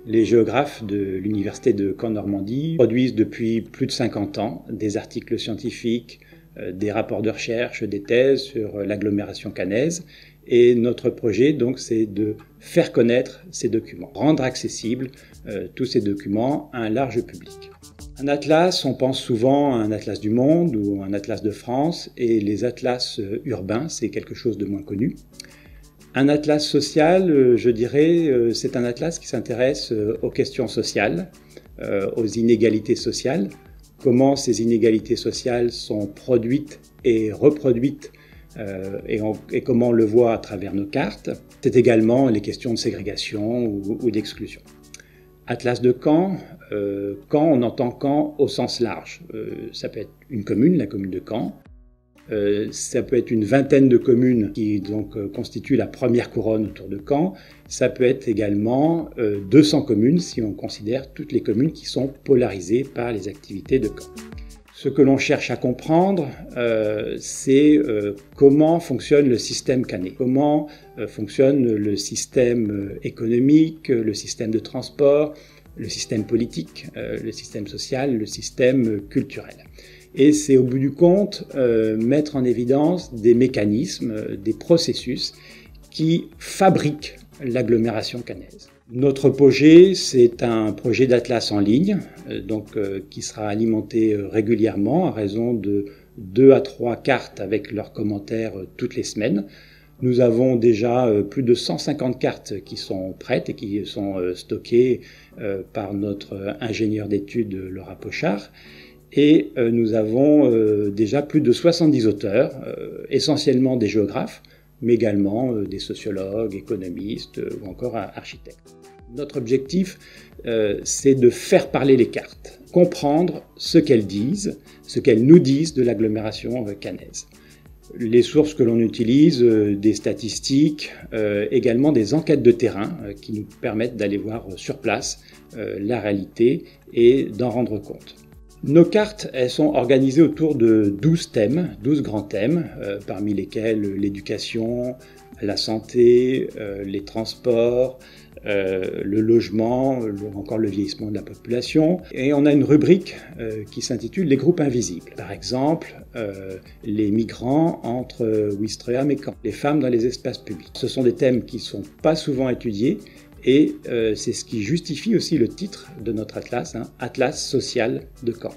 Les géographes de l'Université de Caen-Normandie produisent depuis plus de 50 ans des articles scientifiques, des rapports de recherche, des thèses sur l'agglomération caennaise. Et notre projet, donc, c'est de faire connaître ces documents, rendre accessibles tous ces documents à un large public. Un atlas, on pense souvent à un atlas du monde ou un atlas de France, et les atlas urbains, c'est quelque chose de moins connu. Un atlas social, je dirais, c'est un atlas qui s'intéresse aux questions sociales, aux inégalités sociales, comment ces inégalités sociales sont produites et reproduites et comment on le voit à travers nos cartes. C'est également les questions de ségrégation ou d'exclusion. Atlas de Caen, Caen, on entend Caen au sens large. Ça peut être une commune, la commune de Caen. Ça peut être une vingtaine de communes qui donc constituent la première couronne autour de Caen. Ça peut être également 200 communes si on considère toutes les communes qui sont polarisées par les activités de Caen. Ce que l'on cherche à comprendre, c'est comment fonctionne le système caennais, comment fonctionne le système économique, le système de transport, le système politique, le système social, le système culturel. Et c'est au bout du compte mettre en évidence des mécanismes, des processus qui fabriquent l'agglomération caennaise. Notre projet, c'est un projet d'atlas en ligne, qui sera alimenté régulièrement à raison de 2 à 3 cartes avec leurs commentaires toutes les semaines. Nous avons déjà plus de 150 cartes qui sont prêtes et qui sont stockées par notre ingénieur d'études Laura Pochard. Et nous avons déjà plus de 70 auteurs, essentiellement des géographes, mais également des sociologues, économistes ou encore architectes. Notre objectif, c'est de faire parler les cartes, comprendre ce qu'elles disent, ce qu'elles nous disent de l'agglomération caennaise. Les sources que l'on utilise, des statistiques, également des enquêtes de terrain qui nous permettent d'aller voir sur place la réalité et d'en rendre compte. Nos cartes, elles sont organisées autour de 12 thèmes, 12 grands thèmes, parmi lesquels l'éducation, la santé, les transports, le logement, encore le vieillissement de la population. Et on a une rubrique qui s'intitule « Les groupes invisibles ». Par exemple, les migrants entre Ouistreham et Caen, les femmes dans les espaces publics. Ce sont des thèmes qui ne sont pas souvent étudiés et c'est ce qui justifie aussi le titre de notre atlas, Atlas social de Caen.